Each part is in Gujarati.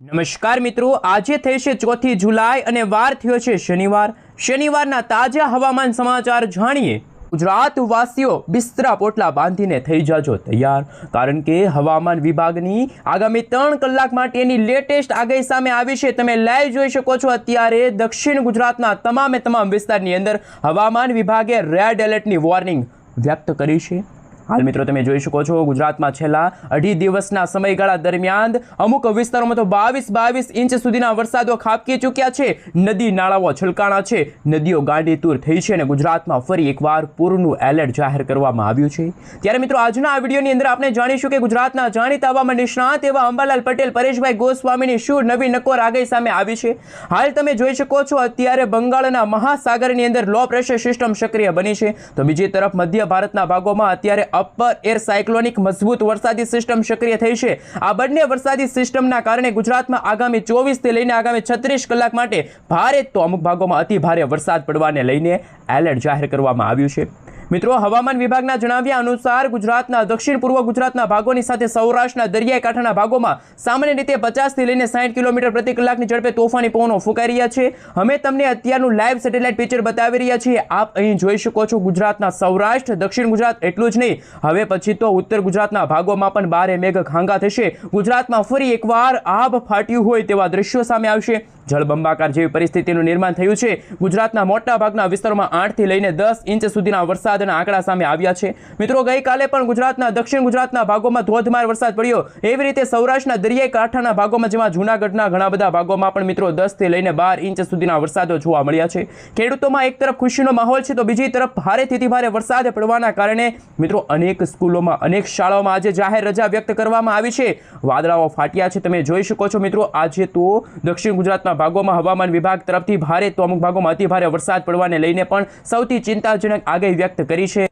નમસ્કાર મિત્રો, આજે થઈ છે 4 જુલાઈ અને વાર થયો છે શનિવાર. શનિવારના તાજા હવામાન સમાચાર જાણીએ. ગુજરાત વાસીઓ બિસ્તરા પોટલા બાંધીને થઈ જાજો તૈયાર, કારણ કે હવામાન વિભાગની આગામી 3 કલાક માટેની લેટેસ્ટ આગાહી સામે આવી છે. તમે લાઈવ જોઈ શકો છો. અત્યારે દક્ષિણ ગુજરાતના તમામ વિસ્તારની અંદર હવામાન વિભાગે રેડ એલર્ટની વોર્નિંગ વ્યક્ત કરી છે. હાલ મિત્રો તમે જોઈ શકો છો, ગુજરાતમાં છેલ્લા 2.5 દિવસના સમયગાળા દરમિયાન અમુક વિસ્તારોમાં તો 22 ઇંચ સુધીના વરસાદો ખાબકી ચૂક્યા છે. નદી નાળાઓ છલકાણા છે, નદીઓ ગાંડીતુર થઈ છે અને ગુજરાતમાં ફરી એકવાર પૂરનું એલર્ટ જાહેર કરવામાં આવ્યું છે. ત્યારે મિત્રો આજના આ વિડીયોની અંદર આપણે જાણીશું કે ગુજરાતના જાણીતા હવામાન નિષ્ણાત એવા અંબાલાલ પટેલ, પરેશભાઈ ગોસ્વામીની શું નવી નકોર આગાહી સામે આવી છે. હાલ તમે જોઈ શકો છો, અત્યારે બંગાળના મહાસાગરની અંદર લો પ્રેશર સિસ્ટમ સક્રિય બની છે, તો બીજી તરફ મધ્ય ભારતના ભાગોમાં અત્યારે અપર એર સાયક્લોનિક મજબૂત વરસાદી સિસ્ટમ સક્રિય થઈ છે. આ બંને વરસાદી સિસ્ટમના કારણે ગુજરાતમાં આગામી 24 થી લઈને આગામી 36 કલાક માટે ભારે તો અમુક ભાગોમાં અતિ ભારે વરસાદ પડવાને લઈને એલર્ટ જાહેર કરવામાં આવ્યું છે. મિત્રો, હવામાન વિભાગના જણાવ્યા અનુસાર ગુજરાતના દક્ષિણ પૂર્વ ગુજરાતના ભાગોની સાથે સૌરાષ્ટ્રના દરિયાઈ કાંઠાના ભાગોમાં સામાન્ય રીતે 50 થી લઈને 60 કિલોમીટર પ્રતિ કલાકની ઝડપે તોફાની પવનો ફૂંકાઈ રહ્યા છે. અમે તમને અત્યારનું લાઈવ સેટેલાઇટ પિક્ચર બતાવી રહ્યા છીએ. આપ અહીં જોઈ શકો છો, ગુજરાતના સૌરાષ્ટ્ર, દક્ષિણ ગુજરાત એટલું જ નહીં, હવે પછી તો ઉત્તર ગુજરાતના ભાગોમાં પણ ભારે મેઘ ખાંગા થશે. ગુજરાતમાં ફરી એકવાર આભ ફાટ્યું હોય તેવા દ્રશ્યો સામે આવશે. જળબંબાકાર જેવી પરિસ્થિતિનું નિર્માણ થયું છે. ગુજરાતના મોટા ભાગના વિસ્તારોમાં 8 થી લઈને 10 ઇંચ સુધીના વરસાદના આંકડા સામે આવ્યા છે. મિત્રો, ગઈકાલે પણ ગુજરાતના દક્ષિણ ગુજરાતના ભાગોમાં ધોધમાર વરસાદ પડ્યો. એવી રીતે સૌરાષ્ટ્રના દરિયાઈ કાંઠાના ભાગોમાં, જેમાં જૂનાગઢના ઘણા બધા ભાગોમાં પણ મિત્રો 10 થી લઈને 12 ઇંચ સુધીના વરસાદો જોવા મળ્યા છે. ખેડૂતોમાં એક તરફ ખુશીનો માહોલ છે, તો બીજી તરફ ભારેથી ભારે વરસાદ પડવાના કારણે મિત્રો અનેક સ્કૂલોમાં, અનેક શાળાઓમાં આજે જાહેર રજા વ્યક્ત કરવામાં આવી છે. વાદળાઓ ફાટ્યા છે, તમે જોઈ શકો છો. મિત્રો, આજે તો દક્ષિણ ગુજરાતના ભાગોમાં હવામાન વિભાગ તરફથી ભારે તો અમુક ભાગોમાં અતિ ભારે વરસાદ પડવાને લઈને પણ સૌથી ચિંતાજનક આગાહી વ્યક્ત કરી છે.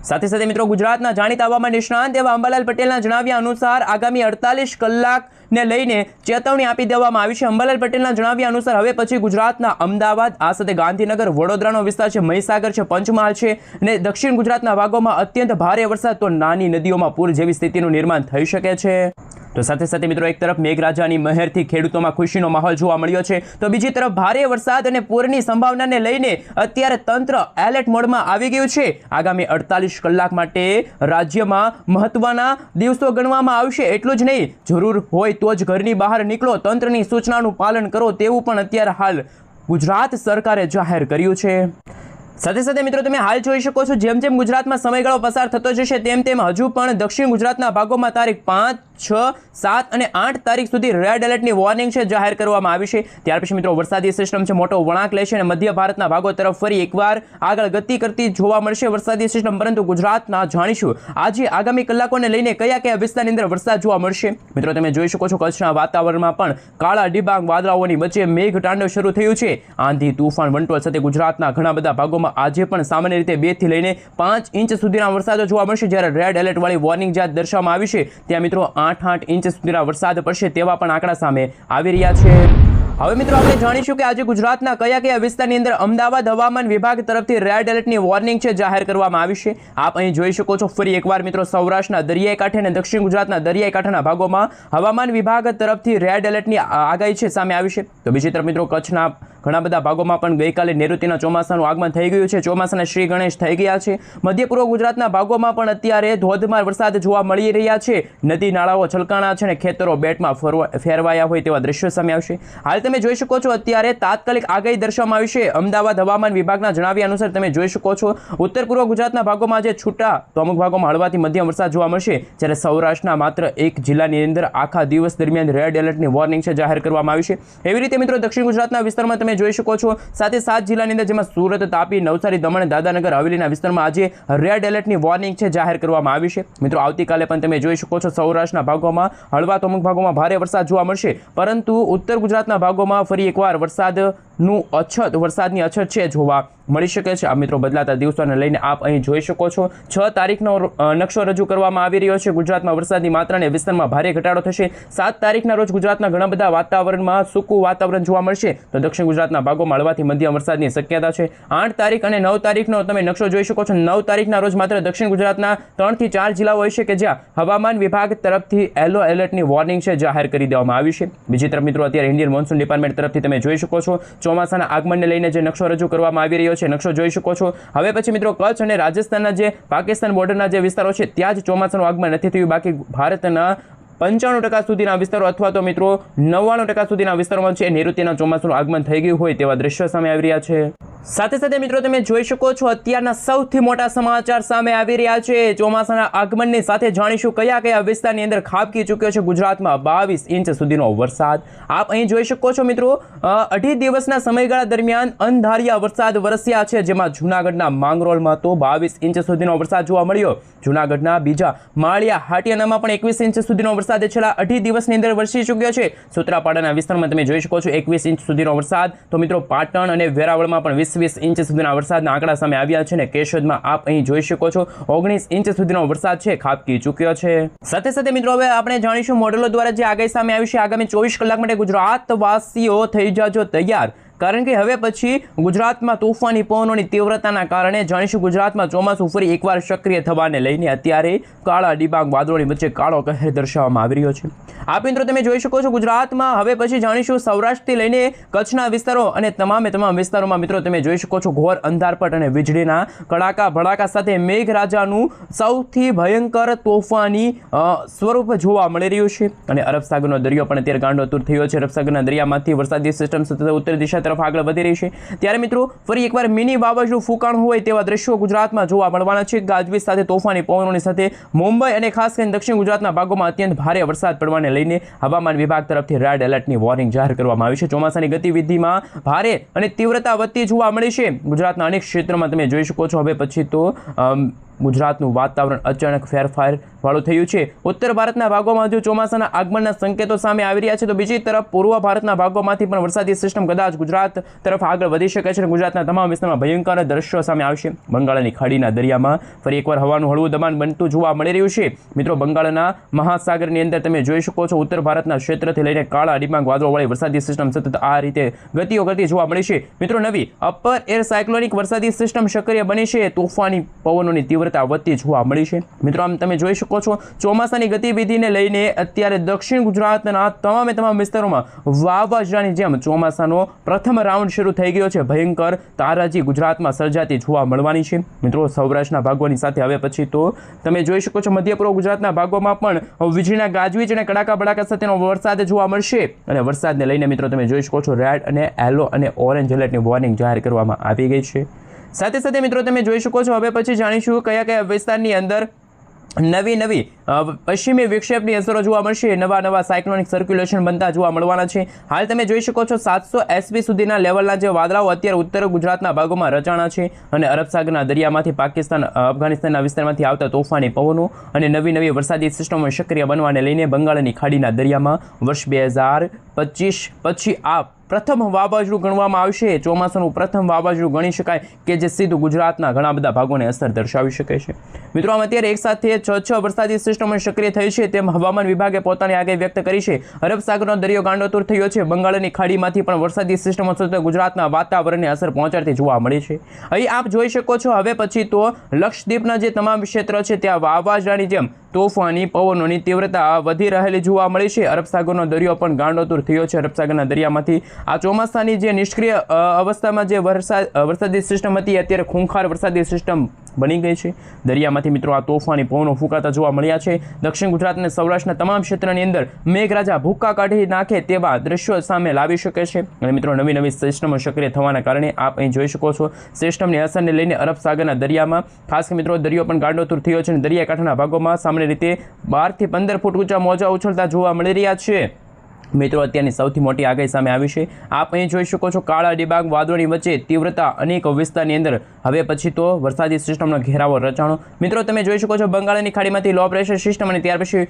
સાથે સાથે મિત્રો, ગુજરાતના જાણીતા હવામાન નિષ્ણાંત એવા અંબાલાલ પટેલના જણાવ્યા અનુસાર આગામી 48 કલાકને લઈને ચેતવણી આપી દેવામાં આવી છે. અંબાલાલ પટેલના જણાવ્યા અનુસાર હવે પછી ગુજરાતના અમદાવાદ, આ સાથે ગાંધીનગર, વડોદરાનો વિસ્તાર છે, મહીસાગર છે, પંચમહાલ છે અને દક્ષિણ ગુજરાતના ભાગોમાં અત્યંત ભારે વરસાદ, તો નાની નદીઓમાં પૂર જેવી સ્થિતિનું નિર્માણ થઈ શકે છે. તો સાથે સાથે મિત્રો, એક તરફ મેઘરાજાની મહેરથી ખેડૂતોમાં ખુશીનો માહોલ જોવા મળ્યો છે, તો બીજી તરફ ભારે વરસાદ અને પૂરની સંભાવનાને લઈને અત્યારે તંત્ર એલર્ટ મોડમાં આવી ગયું છે. આગામી 48 કલાક માટે રાજ્યમાં મહત્વના દિવસો ગણવામાં આવશે. એટલું જ નહીં, જરૂર હોય તો જ ઘરની બહાર નીકળો, તંત્રની સૂચનાનું પાલન કરો તેવું પણ અત્યારે હાલ ગુજરાત સરકારે જાહેર કર્યું છે. સાથે સાથે મિત્રો, તમે હાલ જોઈ શકો છો, જેમ જેમ ગુજરાતમાં સમયગાળો પસાર થતો જશે તેમ તેમ હજુ પણ દક્ષિણ ગુજરાતના ભાગોમાં તારીખ 5, 6, 7 અને 8 તારીખ સુધી રેડ એલર્ટની વોર્નિંગ છે જાહેર કરવામાં આવી છે. ત્યાર પછી મિત્રો વરસાદી સિસ્ટમ છે મોટો વળાંક લેશે અને મધ્ય ભારતના ભાગો તરફ ફરી એકવાર આગળ ગતિ કરતી જોવા મળશે વરસાદી સિસ્ટમ. પરંતુ ગુજરાતના જાણીશું આજે આગામી કલાકોને લઈને કયા વિસ્તારની અંદર વરસાદ જોવા મળશે. મિત્રો, તમે જોઈ શકો છો, કચ્છના વાતાવરણમાં પણ કાળા ડિબાંગ વાદળાઓની વચ્ચે મેઘ તાંડવ શરૂ થયું છે. આંધી, તૂફાન, વંટોળ સાથે ગુજરાતના ઘણા બધા ભાગોમાં આજે પણ સામાન્ય રીતે 2 થી લઈને 5 ઇંચ સુધીના વરસાદો જોવા મળશે. જ્યારે રેડ એલર્ટ વાળી વોર્નિંગ જ્યાં દર્શાવવામાં આવી છે ત્યાં મિત્રો 8 ઇંચ સુધીના વરસાદ પડશે તેવા પણ આંકડા સામે આવી રહ્યા છે. હવે મિત્રો, આપણે જાણીશું કે આજે ગુજરાતના કયા વિસ્તારની અંદર અમદાવાદ હવામાન વિભાગ તરફથી રેડ એલર્ટની વોર્નિંગ છે જાહેર કરવામાં આવી છે. આપ અહીં જોઈ શકો છો, ફરી એકવાર મિત્રો સૌરાષ્ટ્રના દરિયાઈ કાંઠે અને દક્ષિણ ગુજરાતના દરિયાઈ કાંઠાના ભાગોમાં હવામાન વિભાગ તરફથી રેડ એલર્ટની આગાહી છે સામે આવી છે. તો બીજી તરફ મિત્રો, કચ્છના ઘણા બધા ભાગોમાં પણ ગઈકાલે નેઋતિના ચોમાસાનું આગમન થઈ ગયું છે. ચોમાસાના શ્રી ગણેશ થઈ ગયા છે. મધ્ય પૂર્વ ગુજરાતના ભાગોમાં પણ અત્યારે ધોધમાર વરસાદ જોવા મળી રહ્યા છે. નદી નાળાઓ છલકાણા છે અને ખેતરો બેટમાં ફેરવાયા હોય તેવા દ્રશ્યો સામે આવશે. હાલ તમે જોઈ શકો છો, અત્યારે તાત્કાલિક આગાહી દર્શાવવામાં આવી છે. અમદાવાદ હવામાન વિભાગના જણાવ્યા અનુસાર તમે જોઈ શકો છો, ઉત્તર પૂર્વ ગુજરાતના ભાગોમાં આજે છૂટા તો અમુક ભાગોમાં હળવાથી મધ્યમ વરસાદ જોવા મળશે. જ્યારે સૌરાષ્ટ્રના માત્ર એક જિલ્લાની અંદર આખા દિવસ દરમિયાન રેડ એલર્ટની વોર્નિંગ છે જાહેર કરવામાં આવી છે. એવી રીતે મિત્રો દક્ષિણ ગુજરાતના વિસ્તારમાં તમે જોઈ શકો છો, સાથે 7 જિલ્લાની અંદર, જેમાં સુરત, તાપી, નવસારી, દમણ, દાદરાનગર હવેલીના વિસ્તારમાં આજે રેડ એલર્ટની વોર્નિંગ છે જાહેર કરવામાં આવી છે. મિત્રો, આવતીકાલે પણ તમે જોઈ શકો છો, સૌરાષ્ટ્રના ભાગોમાં હળવા તો અમુક ભાગોમાં ભારે વરસાદ જોવા મળશે, પરંતુ ઉત્તર ગુજરાતના ભાગોમાં ફરી એકવાર વરસાદ વરસાદનું વરસાદની અછત છે જોવા મળી શકે છે. આ મિત્રો બદલાતા દિવસોને લઈને આપ અહીં જોઈ શકો છો. 6 તારીખનો નકશો રજૂ કરવામાં આવી રહ્યો છે. ગુજરાતમાં વરસાદની માત્રાને વિસ્તારમાં ભારે ઘટાડો થશે. 7 તારીખના રોજ ગુજરાતના ઘણા બધા વાતાવરણમાં સૂકું વાતાવરણ જોવા મળશે, તો દક્ષિણ ગુજરાતના ભાગોમાં હળવાથી મધ્યમ વરસાદની શક્યતા છે. 8 તારીખ અને 9 તારીખનો તમે નકશો જોઈ શકો છો. 9 તારીખના રોજ માત્ર દક્ષિણ ગુજરાતના 3 થી 4 જિલ્લાઓ હશે કે જ્યાં હવામાન વિભાગ તરફથી યલો એલર્ટની વોર્નિંગ છે જાહેર કરી દેવામાં આવી છે. બીજી તરફ મિત્રો અત્યારે ઇન્ડિયન મોન્સૂન ડિપાર્ટમેન્ટ તરફથી તમે જોઈ શકો છો ચોમાસાના આગમનને લઈને જે નકશો રજૂ કરવામાં આવી રહ્યો છે, નકશો જોઈ શકો છો. હવે પછી મિત્રો કચ્છ અને રાજસ્થાનના જે પાકિસ્તાન બોર્ડરના જે વિસ્તારો છે ત્યાં જ ચોમાસાનું આગમન નથી થયું. બાકી ભારતના 95% સુધીના વિસ્તારો અથવા તો મિત્રો 99% સુધીના વિસ્તારોમાં છે નૈઋત્યના ચોમાસાનું આગમન થઈ ગયું હોય તેવા દ્રશ્યો સામે આવી રહ્યા છે. સાથે સાથે મિત્રો તમે જોઈ શકો છો અત્યારના સૌથી મોટા સમાચાર સામે આવી રહ્યા છે. ચોમાસાના આગમનની સાથે જાણીશું કયા કયા વિસ્તારની અંદર ખાબકી ચૂક્યો છે ગુજરાતમાં 22 ઇંચ સુધીનો વરસાદ. આપ અહીં જોઈ શકો છો મિત્રો 2.5 દિવસના સમયગાળા દરમિયાન અણધાર્યા વરસાદ વરસ્યા છે, જેમાં જૂનાગઢના માંગરોળમાં તો 22 ઇંચ સુધીનો વરસાદ જોવા મળ્યો. જૂનાગઢના બીજા માળિયા હાટિયાનામાં પણ 21 ઇંચ સુધીનો વરસાદ છેલ્લા 2.5 દિવસની અંદર વરસી ચૂક્યો છે. સૂત્રાપાડાના વિસ્તારમાં તમે જોઈ શકો છો 21 ઇંચ સુધીનો વરસાદ. તો મિત્રો પાટણ અને વેરાવળમાં પણ 20 ઇંચ સુધીના વરસાદના આંકડા સામે આવ્યા છે અને કેશોદમાં આપ અહીં જોઈ શકો છો 19 ઇંચ સુધીનો વરસાદ છે ખાબકી ચૂક્યો છે. સાથે સાથે મિત્રો હવે આપણે જાણીશું મોડેલો દ્વારા જે આગાહી સામે આવી છે. આગામી 24 કલાક માટે ગુજરાતવાસીઓ થઈ જાજો તૈયાર, કારણ કે હવે પછી ગુજરાતમાં તોફાની પવનોની તીવ્રતાના કારણે જાણીશું ગુજરાતમાં ચોમાસું ફરી એકવાર સક્રિય થવાને લઈને અત્યારે કાળા ડિબાંગ વાદળોની વચ્ચે કાળો કહેર દર્શાવવામાં આવી રહ્યો છે. આ મિત્રો તમે જોઈ શકો છો ગુજરાતમાં હવે પછી જાણીશું સૌરાષ્ટ્રથી લઈને કચ્છના વિસ્તારો અને તમામ વિસ્તારોમાં મિત્રો તમે જોઈ શકો છો ઘોર અંધારપટ અને વીજળીના કડાકા ભડાકા સાથે મેઘરાજાનું સૌથી ભયંકર તોફાની સ્વરૂપ જોવા મળી રહ્યું છે. અને અરબ સાગરનો દરિયો પણ અત્યારે ગાંડોતુર થયો છે. અરબ સાગરના દરિયામાંથી વરસાદી સિસ્ટમ સતત ઉત્તર દિશા તરફ આગળ વધી રહી છે. ત્યારે મિત્રો ફરી એકવાર મિની વાવાઝોડું ફૂંકાણું હોય તેવા દ્રશ્યો ગુજરાતમાં જોવા મળવાના છે. ગાજવીજ સાથે તોફાની પવનોની સાથે મુંબઈ અને ખાસ કરીને દક્ષિણ ગુજરાતના ભાગોમાં અત્યંત ભારે વરસાદ પડવાને લઈને હવામાન વિભાગ તરફથી રેડ એલર્ટની વોર્નિંગ જાહેર કરવામાં આવી છે. ચોમાસાની ગતિવિધિમાં ભારે અને તીવ્રતા વધતી જોવા મળી છે. ગુજરાતના અનેક ક્ષેત્રોમાં તમે જોઈ શકો છો હવે પછી તો ગુજરાતનું વાતાવરણ અચાનક ફેરફાર વાળું થયું છે. ઉત્તર ભારતના ભાગોમાં જો ચોમાસાના આગમનના સંકેતો સામે આવી રહ્યા છે, તો બીજી તરફ પૂર્વ ભારતના ભાગોમાંથી પણ વરસાદી સિસ્ટમ કદાચ ગુજરાત તરફ આગળ વધી શકે છે અને ગુજરાતના તમામ વિસ્તારમાં ભયંકર દ્રશ્યો સામે આવશે. બંગાળની ખાડીના દરિયામાં ફરી એકવાર હવાનું હળવું દબાણ બનતું જોવા મળી રહ્યું છે. મિત્રો બંગાળના મહાસાગરની અંદર તમે જોઈ શકો છો ઉત્તર ભારતના ક્ષેત્રથી લઈને કાળા ડિબાંગ વાદળોવાળી વરસાદી સિસ્ટમ સતત આ રીતે ગતિઓ કરતી જોવા મળી છે. મિત્રો નવી અપર એર સાયક્લોનિક વરસાદી સિસ્ટમ સક્રિય બની છે. તોફાની પવનોની તીવ્રતા વધતી જોવા મળી છે. મિત્રો આમ તમે જોઈ શકો છો ચોમાસાની ગતિવિધિને લઈને અત્યારે દક્ષિણ ગુજરાતના તમામ વિસ્તારોમાં વાવાઝોડાની જેમ ચોમાસાનો પ્રથમ રાઉન્ડ શરૂ થઈ ગયો છે. ભયંકર તારાજી ગુજરાતમાં સર્જાતી જોવા મળવાની છે. મિત્રો સૌરાષ્ટ્રના ભાગોની સાથે હવે પછી તો તમે જોઈ શકો છો મધ્ય પૂર્વ ગુજરાતના ભાગોમાં પણ વીજળીના ગાજવીજ અને કડાકા ભડાકા સાથેનો વરસાદ જોવા મળશે. અને વરસાદને લઈને મિત્રો તમે જોઈ શકો છો રેડ અને યલો અને ઓરેન્જ એલર્ટની વોર્નિંગ જાહેર કરવામાં આવી ગઈ છે. સાથે સાથે મિત્રો તમે જોઈ શકો છો હવે પછી જાણીશું કયા વિસ્તારની અંદર નવી પશ્ચિમી વિક્ષેપની અસરો જોવા મળશે. નવા સાયક્લોનિક સર્ક્યુલેશન બનતા જોવા મળવાના છે. હાલ તમે જોઈ શકો છો 700 SV સુધીના લેવલના જે વાદળાઓ અત્યારે ઉત્તર ગુજરાતના ભાગોમાં રચાણા છે અને અરબ સાગરના દરિયામાંથી પાકિસ્તાન અફઘાનિસ્તાનના વિસ્તારમાંથી આવતા તોફાની પવનો અને નવી વરસાદી સિસ્ટમો સક્રિય બનવાને લઈને બંગાળની ખાડીના દરિયામાં વર્ષ 2025 પછી આ પ્રથમ વાવાઝોડું ગણવામાં આવશે. ચોમાસાનું પ્રથમ વાવાઝોડું ગણી શકાય કે જે સીધું ગુજરાતના ઘણા બધા ભાગોને અસર દર્શાવી શકે છે. મિત્રો આમ અત્યારે એક સાથે 6 વરસાદી સિસ્ટમો સક્રિય થઈ છે તેમ હવામાન વિભાગે પોતાની આગાહી વ્યક્ત કરી છે. અરબ સાગરનો દરિયો ગાંડોતુર થયો છે. બંગાળની ખાડીમાંથી પણ વરસાદી સિસ્ટમો સતત ગુજરાતના વાતાવરણને અસર પહોંચાડતી જોવા મળી છે. અહીં આપ જોઈ શકો છો હવે પછી તો લક્ષદ્વીપના જે તમામ ક્ષેત્રો છે ત્યાં વાવાઝોડાની જેમ તોફાની પવનોની તીવ્રતા વધી રહેલી જોવા મળી છે. અરબ સાગરનો દરિયો પણ ગાંડોતુર થયો છે. અરબ સાગરના દરિયામાંથી આ ચોમાસાની જે નિષ્ક્રિય અવસ્થામાં જે વરસાદી સિસ્ટમ હતી અત્યારે ખૂંખાર વરસાદી સિસ્ટમ બની ગઈ છે. દરિયામાંથી મિત્રો આ તોફાની પવનો ફૂંકાતા જોવા મળ્યા છે. દક્ષિણ ગુજરાત અને સૌરાષ્ટ્રના તમામ ક્ષેત્રની અંદર મેઘરાજા ભૂક્કા કાઢી નાખે તેવા દ્રશ્યો સામે લાવી શકે છે. અને મિત્રો નવી સિસ્ટમો સક્રિય થવાના કારણે આપ અહીં જોઈ શકો છો સિસ્ટમની અસરને લઈને અરબ સાગરના દરિયામાં ખાસ કે મિત્રો દરિયો પણ ગાંડોતુર થયો છે અને દરિયાકાંઠાના ભાગોમાં સામાન્ય રીતે 12 થી 15 ફૂટ ઊંચા મોજા ઉછળતા જોવા મળી રહ્યા છે. મિત્રો અત્યારની સૌથી મોટી આગાહી સામે આવી છે. આપ અહીં જોઈ શકો છો કાળા ડિબાંગ વાદળોની વચ્ચે તીવ્રતા અનેક વિસ્તારની અંદર હવે પછી તો વરસાદી સિસ્ટમનો ઘેરાવો રચાણો. મિત્રો તમે જોઈ શકો છો બંગાળની ખાડીમાંથી લો પ્રેશર સિસ્ટમ અને ત્યાર પછી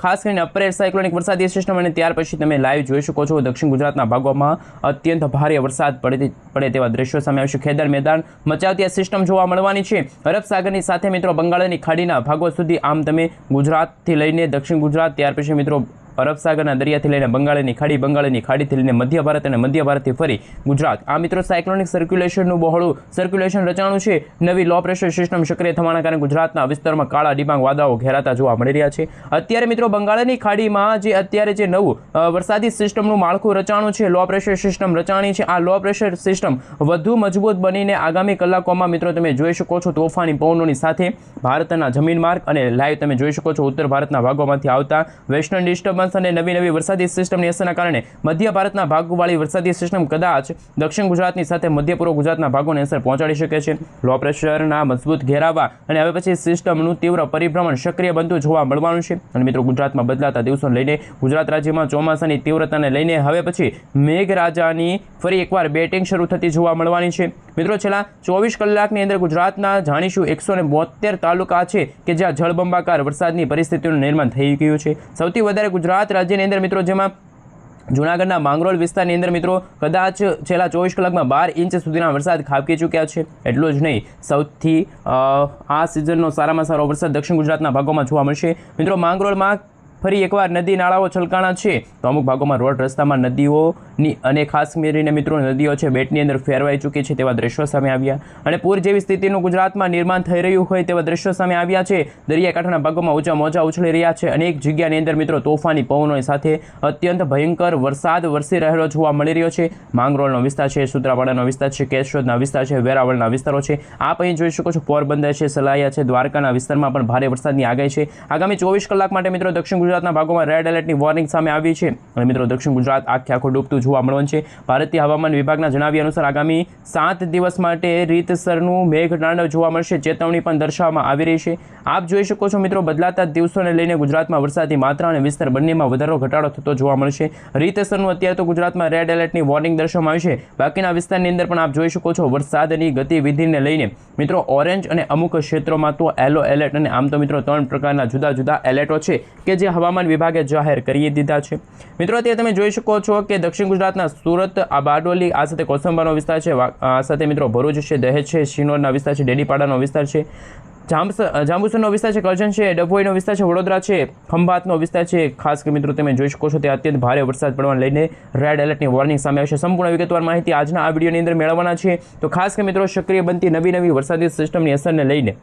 ખાસ કરીને અપર એર સાયક્લોનિક વરસાદી સિસ્ટમ અને ત્યાર પછી તમે લાઈવ જોઈ શકો છો દક્ષિણ ગુજરાતના ભાગોમાં અત્યંત ભારે વરસાદ પડે તેવા દ્રશ્યો સામે આવશે. ખેદાર મેદાન મચાવતી આ સિસ્ટમ જોવા મળવાની છે અરબ સાગરની સાથે મિત્રો બંગાળની ખાડીના ભાગો સુધી. આમ તમે ગુજરાતથી લઈને દક્ષિણ ગુજરાત ત્યાર પછી મિત્રો અરબ સાગરના દરિયાથી લઈને બંગાળની ખાડીથી લઈને મધ્ય ભારત અને મધ્ય ભારતથી ફરી ગુજરાત. આ મિત્રો સાયક્લોનિક સર્ક્યુલેશનનું બહોળું સર્ક્યુલેશન રચાણું છે. નવી લો પ્રેશર સિસ્ટમ સક્રિય થવાના કારણે ગુજરાતના વિસ્તારમાં કાળા ડિબાંગ વાદળો ઘેરાતા જોવા મળી રહ્યા છે. અત્યારે મિત્રો બંગાળની ખાડીમાં જે નવું વરસાદી સિસ્ટમનું માળખું રચાણું છે, લો પ્રેશર સિસ્ટમ રચાણી છે. આ લો પ્રેશર સિસ્ટમ વધુ મજબૂત બનીને આગામી કલાકોમાં મિત્રો તમે જોઈ શકો છો તોફાની પવનોની સાથે ભારતના જમીન માર્ગ અને લાઈવ તમે જોઈ શકો છો ઉત્તર ભારતના ભાગોમાંથી આવતા વેસ્ટર્ન ડિસ્ટર્બન્સ અને નવી વરસાદી સિસ્ટમની અસરના કારણે મધ્ય ભારતના ભાગોવાળી વરસાદી સિસ્ટમ કદાચ દક્ષિણ ગુજરાતની સાથે મધ્ય પૂર્વ ગુજરાતના ભાગોને અસર પહોંચાડી શકે છે. લો પ્રેશરના મજબૂત ઘેરાવા અને હવે પછી સિસ્ટમનું તીવ્ર પરિભ્રમણ સક્રિય બનતું જોવા મળવાનું છે. અને મિત્રો ગુજરાતમાં બદલાતા દિવસોને લઈને ગુજરાત રાજ્યમાં ચોમાસાની તીવ્રતાને લઈને હવે પછી મેઘરાજાની ફરી એકવાર બેટિંગ શરૂ થતી જોવા મળવાની છે. મિત્રો છેલ્લા 24 કલાકની અંદર ગુજરાતના જાણીશું 172 તાલુકા છે કે જ્યાં જળબંબાકાર વરસાદની પરિસ્થિતિનું નિર્માણ થઈ ગયું છે. સૌથી વધારે ગુજરાત રાજ્યની અંદર મિત્રો જેમાં જૂનાગઢના માંગરોળ વિસ્તારની અંદર મિત્રો કદાચ છેલ્લા 24 કલાકમાં 12 ઇંચ સુધીના વરસાદ ખાબકી ચૂક્યા છે. એટલું જ નહીં, સૌથી આ સિઝનનો સારામાં સારો વરસાદ દક્ષિણ ગુજરાતના ભાગોમાં જોવા મળશે. મિત્રો માંગરોળમાં ફરી એકવાર નદી નાળાઓ છલકાણા છે તો અમુક ભાગોમાં રોડ રસ્તામાં નદીઓની અને ખાસ કરીને મિત્રો નદીઓ છે બેટની અંદર ફેરવાઈ ચૂકી છે તેવા દ્રશ્યો સામે આવ્યા. અને પૂર જેવી સ્થિતિનું ગુજરાતમાં નિર્માણ થઈ રહ્યું હોય તેવા દ્રશ્યો સામે આવ્યા છે. દરિયાકાંઠાના ભાગોમાં ઊંચા મોજા ઉછળી રહ્યા છે. અનેક જગ્યાની અંદર મિત્રો તોફાની પવનોની સાથે અત્યંત ભયંકર વરસાદ વરસી રહેલો જોવા મળી રહ્યો છે. માંગરોળનો વિસ્તાર છે, સૂત્રાપાડાનો વિસ્તાર છે, કેશોદના વિસ્તાર છે, વેરાવળના વિસ્તારો છે. આપ અહીં જોઈ શકો છો પોરબંદર છે, સલાયા છે, દ્વારકાના વિસ્તારમાં પણ ભારે વરસાદની આગાહી છે. આગામી 24 કલાક માટે મિત્રો દક્ષિણ ગુજરાતના ભાગોમાં રેડ એલર્ટની વોર્નિંગ સામે આવી છે. અને મિત્રો દક્ષિણ ગુજરાત આખું ડૂબતું જોવા મળવાનું છે. ભારતીય હવામાન વિભાગના જણાવ્યા અનુસાર આગામી 7 દિવસ માટે રીતસરનું મેઘતાંડવ જોવા મળશે. ચેતવણી પણ દર્શાવવામાં આવી રહી છે. આપ જોઈ શકો છો મિત્રો બદલાતા દિવસોને લઈને ગુજરાતમાં વરસાદની માત્રા અને વિસ્તાર બંનેમાં વધારો ઘટાડો થતો જોવા મળશે. રીતસરનું અત્યારે તો ગુજરાતમાં રેડ એલર્ટની વોર્નિંગ દર્શાવવામાં આવી છે. બાકીના વિસ્તારની અંદર પણ આપ જોઈ શકો છો વરસાદની ગતિવિધિને લઈને મિત્રો ઓરેન્જ અને અમુક ક્ષેત્રોમાં તો યલો એલર્ટ અને આમ તો મિત્રો 3 પ્રકારના જુદા જુદા એલર્ટો છે કે જે હવામાન વિભાગે જાહેર કરી દીધા છે. મિત્રો અત્યારે તમે જોઈ શકો છો કે દક્ષિણ ગુજરાતના સુરત, બારડોલી, આ સાથે કોસંબાનો વિસ્તાર છે, આ સાથે મિત્રો ભરૂચ છે, દહેજ છે, શિનોરના વિસ્તાર છે, ડેડીપાડાનો વિસ્તાર છે, જાંબુસરનો વિસ્તાર છે, કરજણ છે, ડભોઈનો વિસ્તાર છે, વડોદરા છે, ખંભાતનો વિસ્તાર છે. ખાસ કે મિત્રો તમે જોઈ શકો છો તે અત્યંત ભારે વરસાદ પડવાને લઈને રેડ એલર્ટની વોર્નિંગ સામે આવશે. સંપૂર્ણ વિગતવાર માહિતી આજના આ વિડીયોની અંદર મેળવવાના છે. તો ખાસ કે મિત્રો સક્રિય બનતી નવી વરસાદી સિસ્ટમની અસરને લઈને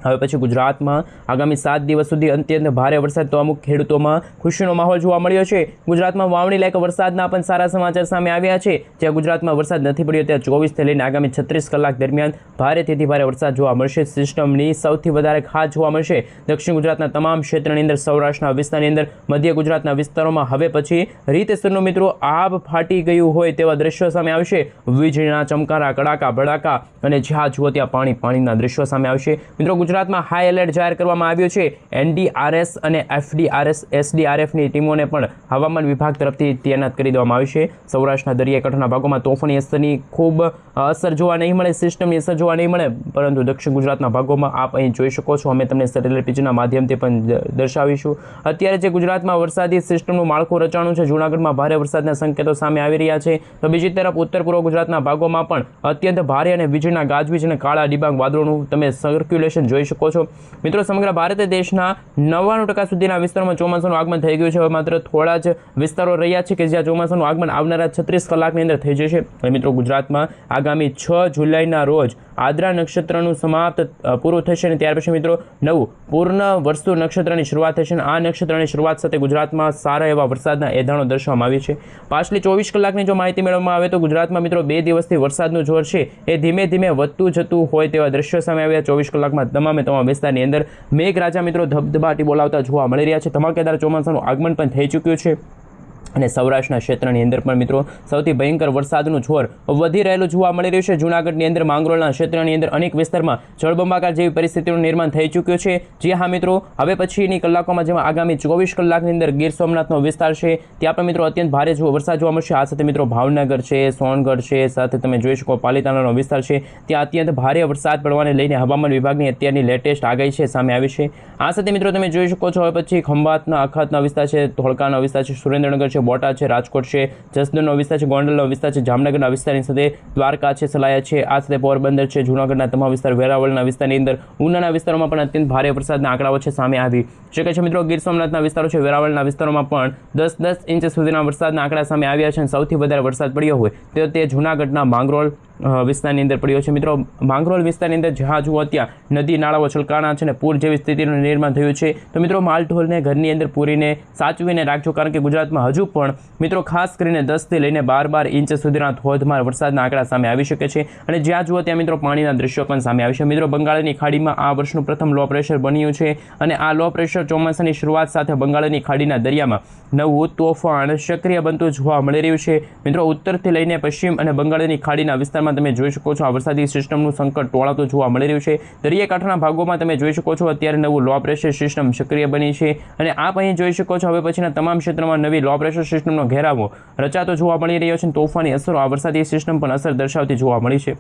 હવે પછી ગુજરાતમાં આગામી 7 દિવસ સુધી અત્યંત ભારે વરસાદ તો અમુક ખેડૂતોમાં ખુશીનો માહોલ જોવા મળ્યો છે. ગુજરાતમાં વાવણી લાયક વરસાદના પણ સારા સમાચાર સામે આવ્યા છે. જ્યાં ગુજરાતમાં વરસાદ નથી પડ્યો ત્યાં 24 લઈને આગામી 36 કલાક દરમિયાન ભારેથી ભારે વરસાદ જોવા મળશે. સિસ્ટમની સૌથી વધારે ખાસ જોવા મળશે દક્ષિણ ગુજરાતના તમામ ક્ષેત્રની અંદર, સૌરાષ્ટ્રના વિસ્તારની અંદર, મધ્ય ગુજરાતના વિસ્તારોમાં હવે પછી રીતસરનું મિત્રો આબ ફાટી ગયું હોય તેવા દ્રશ્યો સામે આવશે. વીજળીના ચમકારા, કડાકા ભડાકા અને જ્યાં જુઓ ત્યાં પાણીના દ્રશ્યો સામે આવશે. મિત્રો ગુજરાતમાં હાઈ એલર્ટ જાહેર કરવામાં આવ્યું છે. NDRS અને FDRS SDRFની ટીમોને પણ હવામાન વિભાગ તરફથી તૈનાત કરી દેવામાં આવી છે. સૌરાષ્ટ્રના દરિયાકાંઠાના ભાગોમાં તોફાની અસરની ખૂબ અસર જોવા નહીં મળે, સિસ્ટમની અસર જોવા નહીં મળે, પરંતુ દક્ષિણ ગુજરાતના ભાગોમાં આપ અહીં જોઈ શકો છો. અમે તમને સેટેલાઇટ પિક્ચરના માધ્યમથી પણ દર્શાવીશું. અત્યારે જે ગુજરાતમાં વરસાદી સિસ્ટમનું માળખું રચાણું છે, જૂનાગઢમાં ભારે વરસાદના સંકેતો સામે આવી રહ્યા છે. તો બીજી તરફ ઉત્તર પૂર્વ ગુજરાતના ભાગોમાં પણ અત્યંત ભારે અને વીજળીના ગાજવીજ અને કાળા ડિબાંગ વાદળોનું તમે સર્ક્યુલેશન જોઈ શકો છો. મિત્રો સમગ્ર ભારત દેશના 99% સુધીના વિસ્તારોમાં ચોમાસાનું આગમન થઈ ગયું છે. હવે માત્ર થોડા જ વિસ્તારો રહ્યા છે કે જ્યાં ચોમાસાનું આગમન આવનારા 36 કલાકની અંદર થઈ જશે. અને મિત્રો ગુજરાતમાં આગામી 6 જુલાઈના રોજ આદ્રા નક્ષત્રનું સમાપ્ત પૂરું થશે અને ત્યાર પછી મિત્રો નવું પૂર્ણ વર્ષુ નક્ષત્રની શરૂઆત થશે. અને આ નક્ષત્રની શરૂઆત સાથે ગુજરાતમાં સારા એવા વરસાદના એધાણો દર્શાવવામાં આવી છે. પાછલી 24 કલાકની જો માહિતી મેળવવામાં આવે તો ગુજરાતમાં મિત્રો 2 દિવસથી વરસાદનું જોર છે એ ધીમે ધીમે વધતું જતું હોય તેવા દ્રશ્યો સામે આવ્યા. 24 કલાકમાં તમામ વિસ્તારની અંદર મેઘરાજા મિત્રો ધબધબાટી બોલાવતા જોવા મળી રહ્યા છે. ધમાકેદાર ચોમાસાનું આગમન પણ થઈ ચૂક્યું છે. અને સૌરાષ્ટ્રના ક્ષેત્રની અંદર પણ મિત્રો સૌથી ભયંકર વરસાદનું જોર વધી રહેલું જોવા મળી રહ્યું છે. જૂનાગઢની અંદર માંગરોળના ક્ષેત્રની અંદર અનેક વિસ્તારમાં જળબંબાકાર જેવી પરિસ્થિતિનું નિર્માણ થઈ ચૂક્યું છે. જી હા મિત્રો, હવે પછીની કલાકોમાં જેમાં આગામી 24 કલાકની અંદર ગીર સોમનાથનો વિસ્તાર છે ત્યાં પણ મિત્રો અત્યંત ભારે વરસાદ જોવા મળશે. આ સાથે મિત્રો ભાવનગર છે, સોનગઢ છે, સાથે તમે જોઈ શકો પાલીતાણાનો વિસ્તાર છે ત્યાં અત્યંત ભારે વરસાદ પડવાને લઈને હવામાન વિભાગની અત્યારની લેટેસ્ટ આગાહી છે સામે આવી છે. આ સાથે મિત્રો તમે જોઈ શકો છો હવે પછી ખંભાતના અખાતના વિસ્તાર છે, ધોળકાનો વિસ્તાર છે, સુરેન્દ્રનગર છે, બોટાદ છે, રાજકોટ છે, જસદણનો વિસ્તાર છે, ગોંડલનો વિસ્તાર છે, જામનગરના વિસ્તારની સાથે દ્વારકા છે, સલાયા છે, આ સાથે પોરબંદર છે, જૂનાગઢના તમામ વિસ્તાર, વેરાવળના વિસ્તારની અંદર ઉનાના વિસ્તારોમાં પણ અત્યંત ભારે વરસાદના આંકડાઓ છે સામે આવી શકે છે. મિત્રો ગીર સોમનાથના વિસ્તારો છે, વેરાવળના વિસ્તારોમાં પણ 10-10 ઇંચ સુધીના વરસાદના આંકડા સામે આવ્યા છે અને સૌથી વધારે વરસાદ પડ્યો હોય તો તે જૂનાગઢના માંગરોળ વિસ્તારની અંદર પડ્યો છે. મિત્રો માંગરોળ વિસ્તારની અંદર જ્યાં જુઓ ત્યાં નદી નાળાઓ છલકાણા છે અને પૂર જેવી સ્થિતિનું નિર્માણ થયું છે. તો મિત્રો માલઢોરને ઘરની અંદર પૂરીને સાચવીને રાખજો, કારણ કે ગુજરાતમાં હજુ પણ મિત્રો ખાસ કરીને 10થી લઈને 12 ઇંચ સુધીના ધોધમાર વરસાદના આંકડા સામે આવી શકે છે અને જ્યાં જુઓ ત્યાં મિત્રો પાણીના દ્રશ્યો પણ સામે આવી છે. મિત્રો બંગાળની ખાડીમાં આ વર્ષનું પ્રથમ લો પ્રેશર બન્યું છે અને આ લો પ્રેશર ચોમાસાની શરૂઆત સાથે બંગાળની ખાડીના દરિયામાં નવું તોફાન સક્રિય બનતું જોવા મળી રહ્યું છે. મિત્રો ઉત્તરથી લઈને પશ્ચિમ અને બંગાળની ખાડીના વિસ્તારમાં તમે જોઈ શકો છો આ વરસાદી સિસ્ટમનું સંકટ ટોળાતું જોવા મળી રહ્યું છે. દરિયાકાંઠાના ભાગોમાં તમે જોઈ શકો છો અત્યારે નવું લો પ્રેશર સિસ્ટમ સક્રિય બની છે અને આપ અહીં જોઈ શકો છો હવે પછીના તમામ ક્ષેત્રમાં નવી લો પ્રેશર સિસ્ટમનો ઘેરાવો રચાતો જોવા મળી રહ્યો છે. તોફાની અસરો આ વરસાદી સિસ્ટમ પણ અસર દર્શાવતી જોવા મળી છે.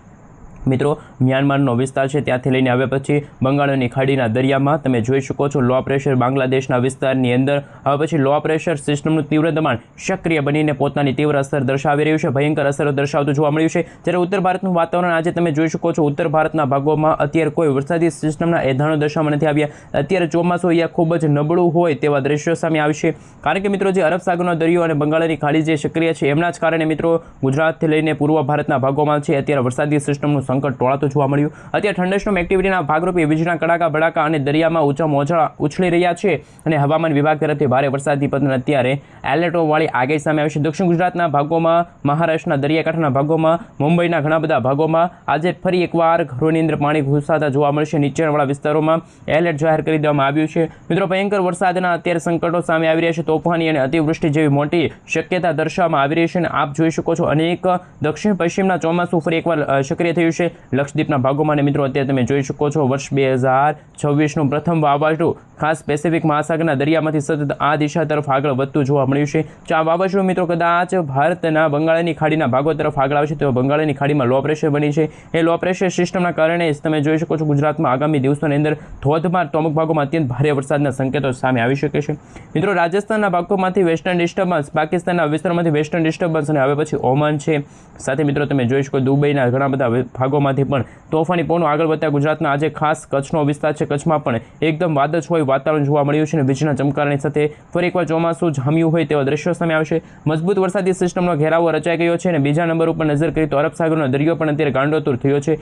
મિત્રો મ્યાનમારનો વિસ્તાર છે ત્યાંથી લઈને હવે પછી બંગાળની ખાડીના દરિયામાં તમે જોઈ શકો છો લો પ્રેશર બાંગ્લાદેશના વિસ્તારની અંદર હવે પછી લો પ્રેશર સિસ્ટમનું તીવ્ર દબાણ સક્રિય બનીને પોતાની તીવ્ર અસર દર્શાવી રહ્યું છે, ભયંકર અસર દર્શાવતું જોવા મળ્યું છે. જ્યારે ઉત્તર ભારતનું વાતાવરણ આજે તમે જોઈ શકો છો ઉત્તર ભારતના ભાગોમાં અત્યારે કોઈ વરસાદી સિસ્ટમના એધાણો દર્શાવવામાં નથી આવ્યા. અત્યારે ચોમાસું અહીંયા ખૂબ જ નબળું હોય તેવા દ્રશ્યો સામે આવશે, કારણ કે મિત્રો જે અરબ સાગરનો દરિયો અને બંગાળની ખાડી જે સક્રિય છે એમના જ કારણે મિત્રો ગુજરાતથી લઈને પૂર્વ ભારતના ભાગોમાં છે અત્યારે વરસાદી સિસ્ટમનું સંકટ ટોળાતું જોવા મળ્યું. અત્યારે થંડરસ્ટોર્મ એક્ટિવિટીના ભાગરૂપે વીજળીના કડાકા ભડાકા અને દરિયામાં ઊંચા મોજા ઉછળી રહ્યા છે અને હવામાન વિભાગ તરફથી ભારે વરસાદની પતન અત્યારે એલર્ટોવાળી આગાહી સામે આવી છે. દક્ષિણ ગુજરાતના ભાગોમાં, મહારાષ્ટ્રના દરિયાકાંઠાના ભાગોમાં, મુંબઈના ઘણા બધા ભાગોમાં આજે ફરી એકવાર ઘરોની અંદર પાણી ઘૂસાતા જોવા મળશે. નીચાણવાળા વિસ્તારોમાં એલર્ટ જાહેર કરી દેવામાં આવ્યું છે. મિત્રો ભયંકર વરસાદના અત્યારે સંકટો સામે આવી રહ્યા છે. તોફાની અને અતિવૃષ્ટિ જેવી મોટી શક્યતા દર્શાવવામાં આવી રહી છે અને આપ જોઈ શકો છો અનેક દક્ષિણ પશ્ચિમના ચોમાસું ફરી એકવાર સક્રિય થયું છે લક્ષદ્વીપના ભાગોમાં. અને મિત્રો અત્યારે તમે જોઈ શકો છો વર્ષ 2026નું પ્રથમ વાવાઝોડું ખાસ પેસિફિક મહાસાગરના દરિયામાંથી સતત આ દિશા તરફ આગળ વધતું જોવા મળ્યું છે. જો આ વાવાઝોડું મિત્રો કદાચ ભારતના બંગાળની ખાડીના ભાગો તરફ આગળ આવશે તો બંગાળની ખાડીમાં લો પ્રેશર બની છે. એ લો પ્રેશર સિસ્ટમના કારણે તમે જોઈ શકો છો ગુજરાતમાં આગામી દિવસોની અંદર ધોધમાર તો અમુક ભાગોમાં અત્યંત ભારે વરસાદના સંકેતો સામે આવી શકે છે. મિત્રો રાજસ્થાનના ભાગોમાંથી વેસ્ટર્ન ડિસ્ટર્બન્સ, પાકિસ્તાનના વિસ્તારોમાંથી વેસ્ટર્ન ડિસ્ટર્બન્સ અને હવે પછી ઓમાન છે, સાથે મિત્રો તમે જોઈ શકો દુબઈના ઘણા બધા ભાગોમાંથી પણ તોફાની પવનો આગળ વધતા ગુજરાતના આજે ખાસ કચ્છનો વિસ્તાર છે, કચ્છમાં પણ એકદમ વાદળછોયું વાતાવરણ જોવા મળ્યું છે અને વીજળીના ચમકારની સાથે ફરી એકવાર ચોમાસું જામ્યું હોય તેવા દ્રશ્યો સામે આવશે. મજબૂત વરસાદી સિસ્ટમનો ઘેરાવો રચાઈ ગયો છે અને બીજા નંબર ઉપર નજર કરી તો અરબ સાગરનો દરિયો પણ અત્યારે ગાંડોતુર થયો છે.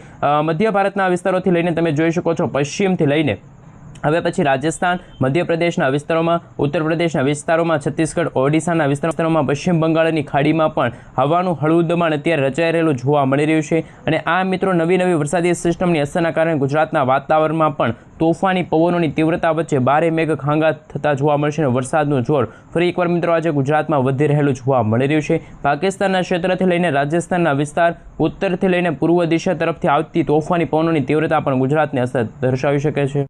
મધ્ય ભારતના વિસ્તારોથી લઈને તમે જોઈ શકો છો પશ્ચિમથી લઈને હવે પછી રાજસ્થાન, મધ્યપ્રદેશના વિસ્તારોમાં, ઉત્તર પ્રદેશના વિસ્તારોમાં, છત્તીસગઢ, ઓડિશાના વિસ્તારોમાં, પશ્ચિમ બંગાળની ખાડીમાં પણ હવાનું હળવું દબાણ અત્યારે રચાઈ રહેલું જોવા મળી રહ્યું છે અને આ મિત્રો નવી વરસાદી સિસ્ટમની અસરના કારણે ગુજરાતના વાતાવરણમાં પણ તોફાની પવનોની તીવ્રતા વચ્ચે ભારે મેઘ ખાંગા થતા જોવા મળશે અને વરસાદનું જોર ફરી એકવાર મિત્રો આજે ગુજરાતમાં વધી રહેલું જોવા મળી રહ્યું છે. પાકિસ્તાનના ક્ષેત્રથી લઈને રાજસ્થાનના વિસ્તાર, ઉત્તરથી લઈને પૂર્વ દિશા તરફથી આવતી તોફાની પવનોની તીવ્રતા પણ ગુજરાતને અસર દર્શાવી શકે છે.